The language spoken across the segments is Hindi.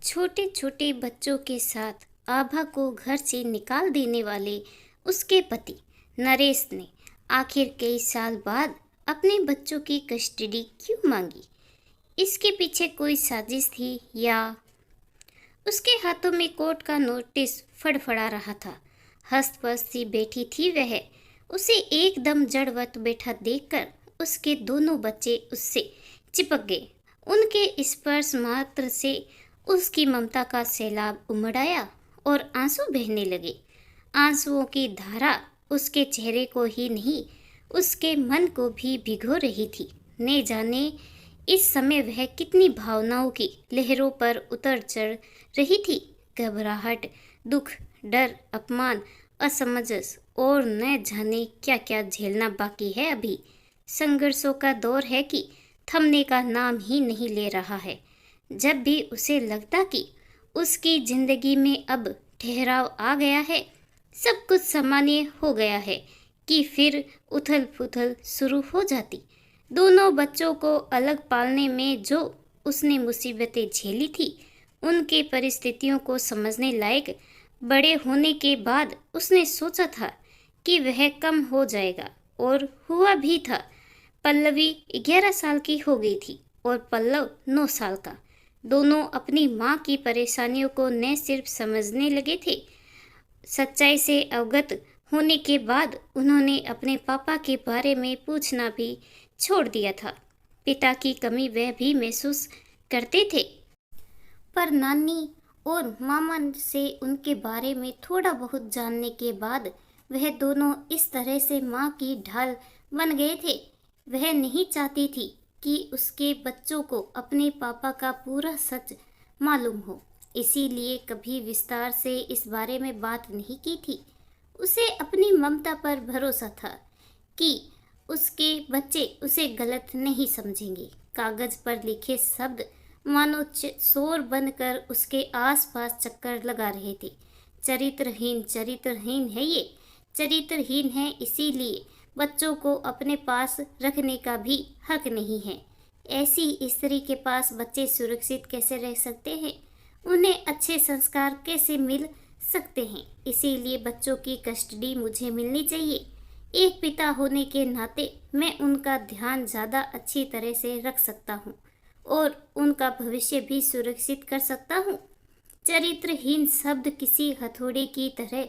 छोटे छोटे बच्चों के साथ आभा को घर से निकाल देने वाले उसके पति नरेश ने आखिर कई साल बाद अपने बच्चों की कस्टडी क्यों मांगी? इसके पीछे कोई साजिश थी या उसके हाथों में कोर्ट का नोटिस फड़फड़ा रहा था। हस्त-पस्त सी बैठी थी वह। उसे एकदम जड़वत बैठा देखकर उसके दोनों बच्चे उससे चिपक गए। उनके स्पर्श मात्र से उसकी ममता का सैलाब उमड़ आया और आंसू बहने लगे। आंसुओं की धारा उसके चेहरे को ही नहीं, उसके मन को भी भिगो रही थी। ने जाने इस समय वह कितनी भावनाओं की लहरों पर उतर चढ़ रही थी। घबराहट, दुख, डर, अपमान, असमंजस और न जाने क्या क्या झेलना बाकी है अभी। संघर्षों का दौर है कि थमने का नाम ही नहीं ले रहा है। जब भी उसे लगता कि उसकी जिंदगी में अब ठहराव आ गया है, सब कुछ सामान्य हो गया है, कि फिर उथल पुथल शुरू हो जाती। दोनों बच्चों को अलग पालने में जो उसने मुसीबतें झेली थी, उनके परिस्थितियों को समझने लायक बड़े होने के बाद उसने सोचा था कि वह कम हो जाएगा, और हुआ भी था। पल्लवी 11 साल की हो गई थी और पल्लव 9 साल का। दोनों अपनी माँ की परेशानियों को न सिर्फ समझने लगे थे, सच्चाई से अवगत होने के बाद उन्होंने अपने पापा के बारे में पूछना भी छोड़ दिया था। पिता की कमी वह भी महसूस करते थे, पर नानी और मामा से उनके बारे में थोड़ा बहुत जानने के बाद वह दोनों इस तरह से माँ की ढाल बन गए थे। वह नहीं चाहती थी कि उसके बच्चों को अपने पापा का पूरा सच मालूम हो, इसीलिए कभी विस्तार से इस बारे में बात नहीं की थी। उसे अपनी ममता पर भरोसा था कि उसके बच्चे उसे गलत नहीं समझेंगे। कागज पर लिखे शब्द मानो शोर बनकर उसके आसपास चक्कर लगा रहे थे। चरित्रहीन, चरित्रहीन है ये, चरित्रहीन है, इसीलिए बच्चों को अपने पास रखने का भी हक नहीं है। ऐसी स्त्री के पास बच्चे सुरक्षित कैसे रह सकते हैं? उन्हें अच्छे संस्कार कैसे मिल सकते हैं? इसीलिए बच्चों की कस्टडी मुझे मिलनी चाहिए। एक पिता होने के नाते मैं उनका ध्यान ज़्यादा अच्छी तरह से रख सकता हूँ और उनका भविष्य भी सुरक्षित कर सकता हूँ। चरित्रहीन शब्द किसी हथौड़े की तरह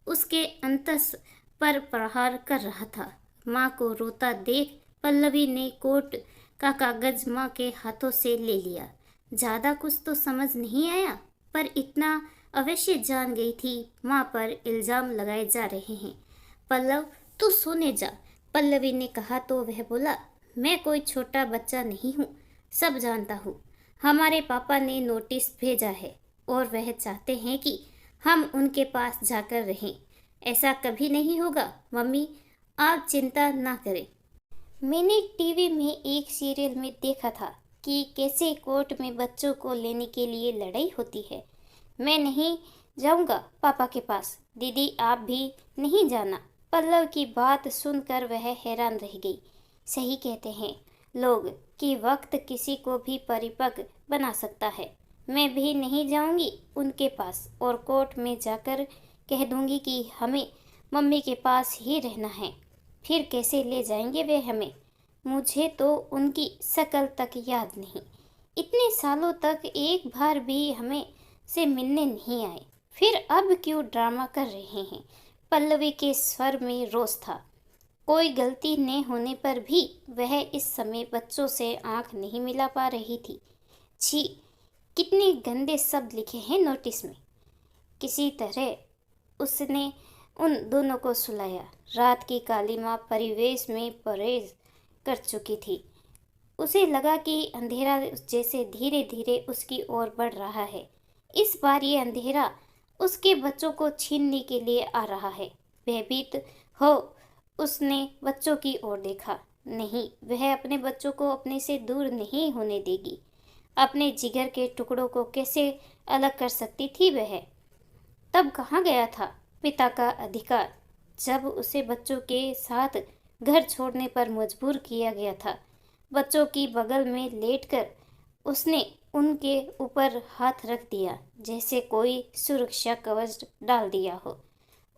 उसके अंतस पर प्रहार कर रहा था। माँ को रोता देख पल्लवी ने कोर्ट का कागज माँ के हाथों से ले लिया। ज्यादा कुछ तो समझ नहीं आया, पर इतना अवश्य जान गई थी माँ पर इल्जाम लगाए जा रहे हैं। पल्लव, तू सोने जा, पल्लवी ने कहा तो वह बोला, मैं कोई छोटा बच्चा नहीं हूँ, सब जानता हूँ। हमारे पापा ने नोटिस भेजा है और वह चाहते हैं कि हम उनके पास जाकर रहें। ऐसा कभी नहीं होगा मम्मी, आप चिंता ना करें। मैंने टीवी में एक सीरियल में देखा था कि कैसे कोर्ट में बच्चों को लेने के लिए लड़ाई होती है। मैं नहीं जाऊंगा पापा के पास। दीदी, आप भी नहीं जाना। पल्लव की बात सुनकर वह हैरान रह गई। सही कहते हैं लोग कि वक्त किसी को भी परिपक्व बना सकता है। मैं भी नहीं जाऊंगी उनके पास और कोर्ट में जाकर कह दूंगी कि हमें मम्मी के पास ही रहना है। फिर कैसे ले जाएंगे वे हमें? मुझे तो उनकी शक्ल तक याद नहीं। इतने सालों तक एक बार भी हमें से मिलने नहीं आए। फिर अब क्यों ड्रामा कर रहे हैं? पल्लवी के स्वर में रोष था। कोई गलती न होने पर भी वह इस समय बच्चों से आंख नहीं मिला पा रही थी। छी, कितने गंदे शब्द लिखे हैं नोटिस में। किसी तरह उसने उन दोनों को सुलाया। रात की काली माँ परिवेश में प्रवेश कर चुकी थी। उसे लगा कि अंधेरा जैसे धीरे धीरे उसकी ओर बढ़ रहा है। इस बार ये अंधेरा उसके बच्चों को छीनने के लिए आ रहा है। भयभीत हो उसने बच्चों की ओर देखा। नहीं, वह अपने बच्चों को अपने से दूर नहीं होने देगी। अपने जिगर के टुकड़ों को कैसे अलग कर सकती थी वह? तब कहाँ गया था पिता का अधिकार, जब उसे बच्चों के साथ घर छोड़ने पर मजबूर किया गया था? बच्चों की बगल में लेटकर उसने उनके ऊपर हाथ रख दिया, जैसे कोई सुरक्षा कवच डाल दिया हो।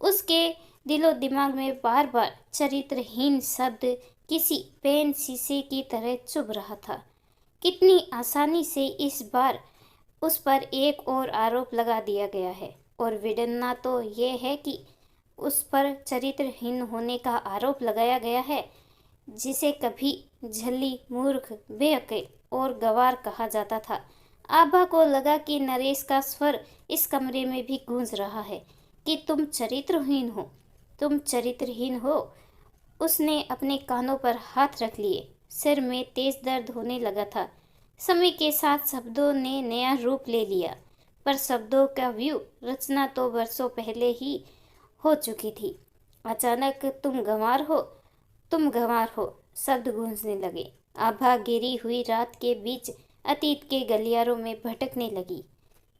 उसके दिलो दिमाग में बार बार चरित्रहीन शब्द किसी पेन शीशे की तरह चुभ रहा था। कितनी आसानी से इस बार उस पर एक और आरोप लगा दिया गया है, और विडम्बना तो ये है कि उस पर चरित्रहीन होने का आरोप लगाया गया है, जिसे कभी झल्ली, मूर्ख, बेअक्ल और गंवार कहा जाता था। आभा को लगा कि नरेश का स्वर इस कमरे में भी गूंज रहा है कि तुम चरित्रहीन हो, तुम चरित्रहीन हो। उसने अपने कानों पर हाथ रख लिए। सिर में तेज दर्द होने लगा था। समय के साथ शब्दों ने नया रूप ले लिया, पर शब्दों का व्यू रचना तो वर्षों पहले ही हो चुकी थी। अचानक तुम गंवार हो शब्द गूंजने लगे। आभा गिरी हुई रात के बीच अतीत के गलियारों में भटकने लगी।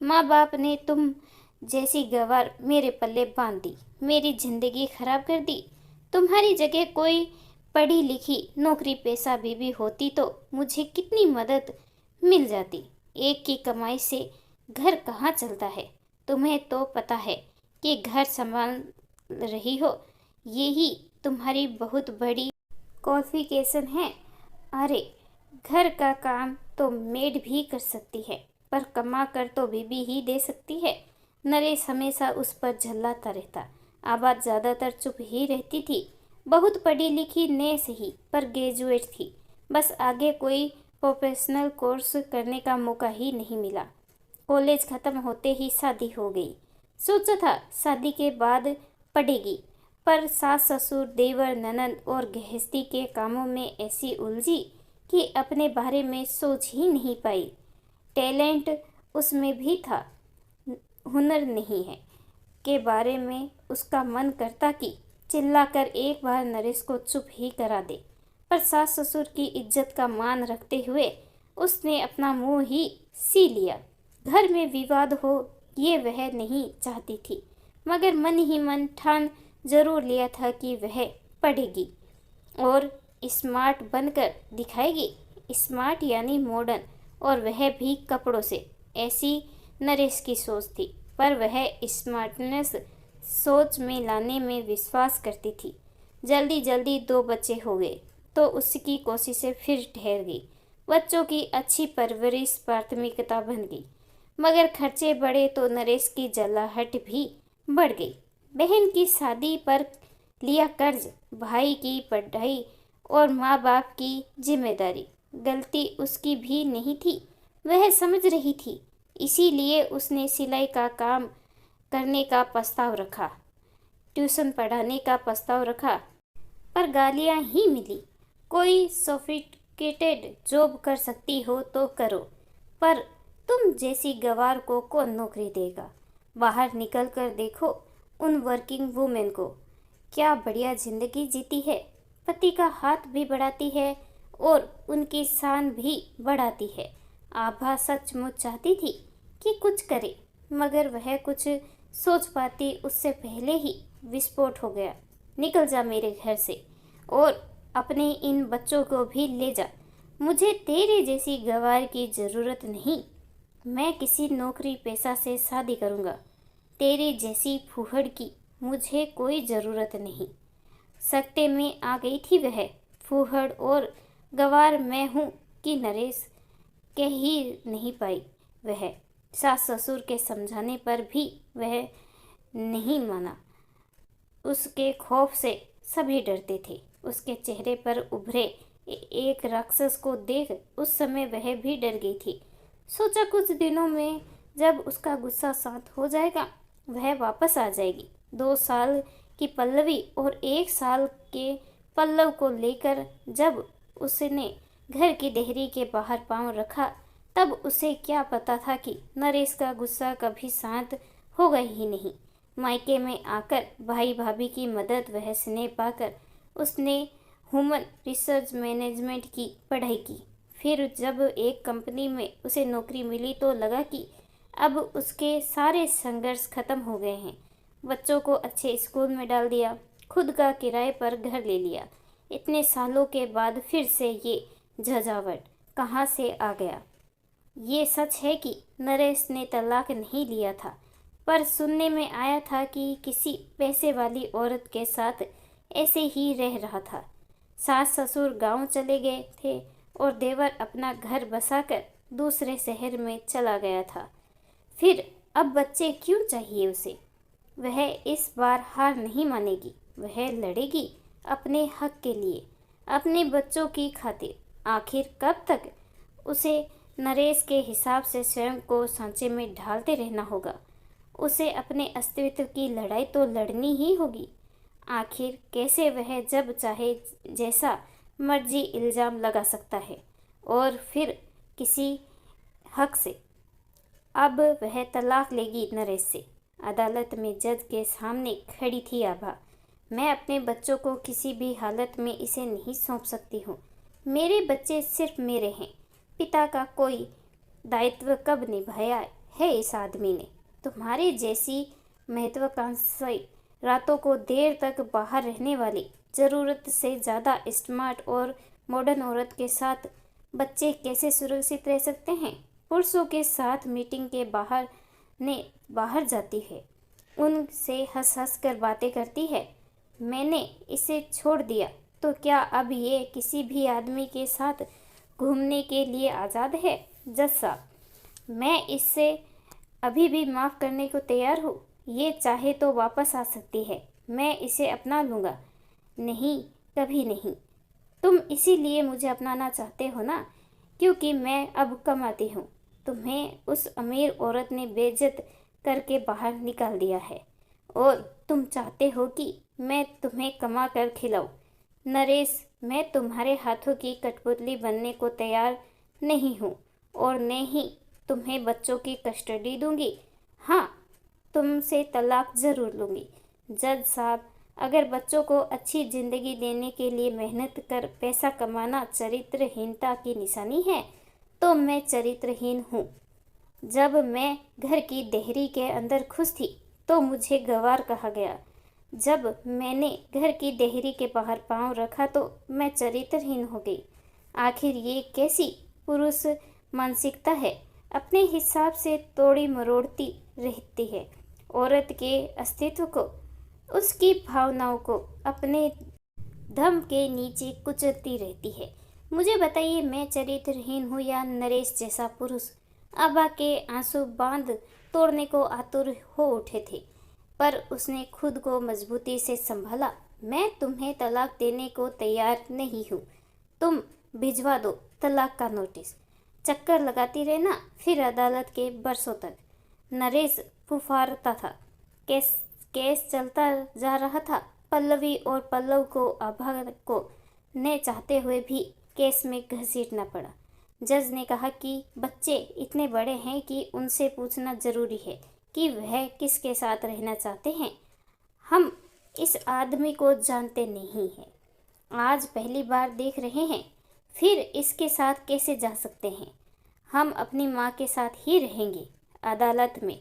माँ बाप ने तुम जैसी गंवार मेरे पल्ले बांध दी, मेरी जिंदगी खराब कर दी। तुम्हारी जगह कोई पढ़ी लिखी नौकरी पेशा बीबी होती तो मुझे कितनी मदद मिल जाती। एक की कमाई से घर कहाँ चलता है? तुम्हें तो पता है कि घर संभाल रही हो, यही तुम्हारी बहुत बड़ी क्वालिफिकेशन है। अरे, घर का काम तो मेड भी कर सकती है, पर कमा कर तो बीबी ही दे सकती है। नरेश हमेशा उस पर झल्लाता रहता। आबाद ज्यादातर चुप ही रहती थी। बहुत पढ़ी लिखी ने सही, पर ग्रेजुएट थी। बस आगे कोई प्रोफेशनल कोर्स करने का मौका ही नहीं मिला। कॉलेज खत्म होते ही शादी हो गई। सोचा था शादी के बाद पढ़ेगी, पर सास ससुर, देवर, ननद और गृहस्थी के कामों में ऐसी उलझी कि अपने बारे में सोच ही नहीं पाई। टैलेंट उसमें भी था, हुनर नहीं है के बारे में उसका मन करता कि चिल्लाकर एक बार नरेश को चुप ही करा दे, पर सास ससुर की इज्जत का मान रखते हुए उसने अपना मुंह ही सी लिया। घर में विवाद हो ये वह नहीं चाहती थी, मगर मन ही मन ठान जरूर लिया था कि वह पढ़ेगी और स्मार्ट बनकर दिखाएगी। स्मार्ट यानी मॉडर्न, और वह भी कपड़ों से। ऐसी नरेश की सोच थी, पर वह स्मार्टनेस सोच में लाने में विश्वास करती थी। जल्दी जल्दी 2 बच्चे हो गए तो उसकी कोशिशें फिर ठहर गई। बच्चों की अच्छी परवरिश प्राथमिकता बन गई, मगर खर्चे बढ़े तो नरेश की जलाहट भी बढ़ गई। बहन की शादी पर लिया कर्ज, भाई की पढ़ाई और माँ बाप की जिम्मेदारी। गलती उसकी भी नहीं थी, वह समझ रही थी। इसीलिए उसने सिलाई का काम करने का प्रस्ताव रखा, ट्यूशन पढ़ाने का प्रस्ताव रखा, पर गालियां ही मिली। कोई सोफिस्टिकेटेड जॉब कर सकती हो तो करो, पर तुम जैसी गवार को कौन नौकरी देगा? बाहर निकल कर देखो उन वर्किंग वुमेन को, क्या बढ़िया जिंदगी जीती है। पति का हाथ भी बढ़ाती है और उनकी शान भी बढ़ाती है। आभा सचमुच चाहती थी कि कुछ करे, मगर वह कुछ सोच पाती उससे पहले ही विस्फोट हो गया। निकल जा मेरे घर से, और अपने इन बच्चों को भी ले जा। मुझे तेरे जैसी गवार की ज़रूरत नहीं। मैं किसी नौकरी पेशा से शादी करूँगा। तेरी जैसी फूहड़ की मुझे कोई ज़रूरत नहीं। सकते में आ गई थी वह। फूहड़ और गवार मैं हूँ कि नरेश, कह ही नहीं पाई वह। सास ससुर के समझाने पर भी वह नहीं माना। उसके खौफ से सभी डरते थे। उसके चेहरे पर उभरे एक राक्षस को देख उस समय वह भी डर गई थी। सोचा कुछ दिनों में जब उसका गुस्सा शांत हो जाएगा वह वापस आ जाएगी। 2 साल की पल्लवी और 1 साल के पल्लव को लेकर जब उसने घर की देहरी के बाहर पांव रखा, तब उसे क्या पता था कि नरेश का गुस्सा कभी शांत होगा ही नहीं। मायके में आकर भाई भाभी की मदद वह स्नेह पाकर उसने ह्यूमन रिसोर्स मैनेजमेंट की पढ़ाई की। फिर जब एक कंपनी में उसे नौकरी मिली तो लगा कि अब उसके सारे संघर्ष खत्म हो गए हैं। बच्चों को अच्छे स्कूल में डाल दिया, खुद का किराए पर घर ले लिया। इतने सालों के बाद फिर से ये झंझावट कहाँ से आ गया? ये सच है कि नरेश ने तलाक नहीं लिया था, पर सुनने में आया था कि किसी पैसे वाली औरत के साथ ऐसे ही रह रहा था। सास ससुर गांव चले गए थे और देवर अपना घर बसाकर दूसरे शहर में चला गया था। फिर अब बच्चे क्यों चाहिए उसे? वह इस बार हार नहीं मानेगी। वह लड़ेगी अपने हक के लिए, अपने बच्चों की खातिर। आखिर कब तक उसे नरेश के हिसाब से स्वयं को सांचे में ढालते रहना होगा? उसे अपने अस्तित्व की लड़ाई तो लड़नी ही होगी। आखिर कैसे वह जब चाहे जैसा मर्जी इल्ज़ाम लगा सकता है और फिर किसी हक से? अब वह तलाक लेगी नरेश से। अदालत में जज के सामने खड़ी थी आभा। मैं अपने बच्चों को किसी भी हालत में इसे नहीं सौंप सकती हूँ। मेरे बच्चे सिर्फ मेरे हैं। पिता का कोई दायित्व कब निभाया है इस आदमी ने? तुम्हारी जैसी महत्वाकांक्षी, रातों को देर तक बाहर रहने वाली, ज़रूरत से ज़्यादा स्मार्ट और मॉडर्न औरत के साथ बच्चे कैसे सुरक्षित रह सकते हैं? पुरुषों के साथ मीटिंग के बाहर जाती है, उनसे हंस हंस कर बातें करती है। मैंने इसे छोड़ दिया तो क्या अब ये किसी भी आदमी के साथ घूमने के लिए आज़ाद है? जज साहब, मैं इससे अभी भी माफ़ करने को तैयार हूँ। ये चाहे तो वापस आ सकती है। मैं इसे अपना लूँगा। नहीं, कभी नहीं। तुम इसीलिए मुझे अपनाना चाहते हो ना, क्योंकि मैं अब कमाती हूँ। तुम्हें उस अमीर औरत ने बेइज्जत करके बाहर निकाल दिया है और तुम चाहते हो कि मैं तुम्हें कमा कर खिलाऊं। नरेश, मैं तुम्हारे हाथों की कठपुतली बनने को तैयार नहीं हूँ और न ही तुम्हें बच्चों की कस्टडी दूंगी। हाँ, तुमसे तलाक ज़रूर लूँगी। जज साहब, अगर बच्चों को अच्छी ज़िंदगी देने के लिए मेहनत कर पैसा कमाना चरित्रहीनता की निशानी है, तो मैं चरित्रहीन हूँ। जब मैं घर की देहरी के अंदर खुश थी तो मुझे गंवार कहा गया। जब मैंने घर की देहरी के बाहर पाँव रखा तो मैं चरित्रहीन हो गई। आखिर ये कैसी पुरुष मानसिकता है? अपने हिसाब से तोड़ी मरोड़ती रहती है औरत के अस्तित्व को, उसकी भावनाओं को अपने दम के नीचे कुचलती रहती है। मुझे बताइए, मैं चरित्रहीन हूँ या नरेश जैसा पुरुष? आभा के आंसू बांध तोड़ने को आतुर हो उठे थे, पर उसने खुद को मजबूती से संभाला। मैं तुम्हें तलाक देने को तैयार नहीं हूँ। तुम भिजवा दो तलाक का नोटिस। चक्कर लगाती रहना फिर अदालत के बरसों तक। नरेश फुफारता था। केस केस चलता जा रहा था। पल्लवी और पल्लव को आभा को न चाहते हुए भी केस में घसीटना पड़ा। जज ने कहा कि बच्चे इतने बड़े हैं कि उनसे पूछना जरूरी है कि वह किसके साथ रहना चाहते हैं। हम इस आदमी को जानते नहीं हैं, आज पहली बार देख रहे हैं, फिर इसके साथ कैसे जा सकते हैं? हम अपनी माँ के साथ ही रहेंगे। अदालत में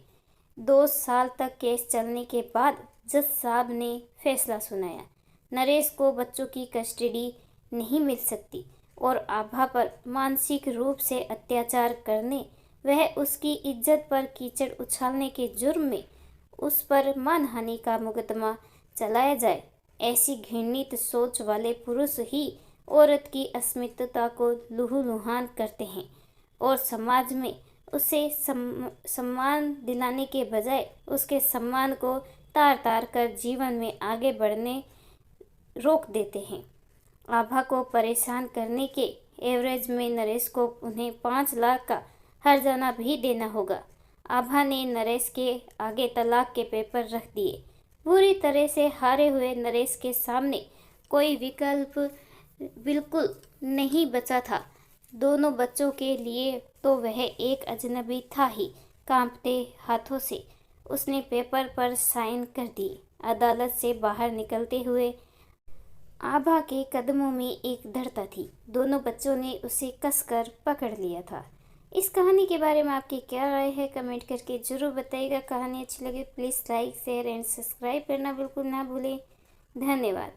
2 साल तक केस चलने के बाद जज साहब ने फैसला सुनाया। नरेश को बच्चों की कस्टडी नहीं मिल सकती और आभा पर मानसिक रूप से अत्याचार करने, वह उसकी इज्जत पर कीचड़ उछालने के जुर्म में उस पर मानहानि का मुकदमा चलाया जाए। ऐसी घृणित सोच वाले पुरुष ही औरत की अस्मिता को लहूलुहान करते हैं और समाज में उसे सम्मान दिलाने के बजाय उसके सम्मान को तार तार कर जीवन में आगे बढ़ने रोक देते हैं। आभा को परेशान करने के एवरेज में नरेश को उन्हें 5 लाख का हर्जाना भी देना होगा। आभा ने नरेश के आगे तलाक के पेपर रख दिए। पूरी तरह से हारे हुए नरेश के सामने कोई विकल्प बिल्कुल नहीं बचा था। दोनों बच्चों के लिए तो वह एक अजनबी था ही। कांपते हाथों से उसने पेपर पर साइन कर दिए। अदालत से बाहर निकलते हुए आभा के कदमों में एक दृढ़ता थी। दोनों बच्चों ने उसे कसकर पकड़ लिया था। इस कहानी के बारे में आपकी क्या राय है, कमेंट करके ज़रूर बताइएगा। कहानी अच्छी लगे please like share and subscribe करना बिल्कुल ना भूलें। धन्यवाद।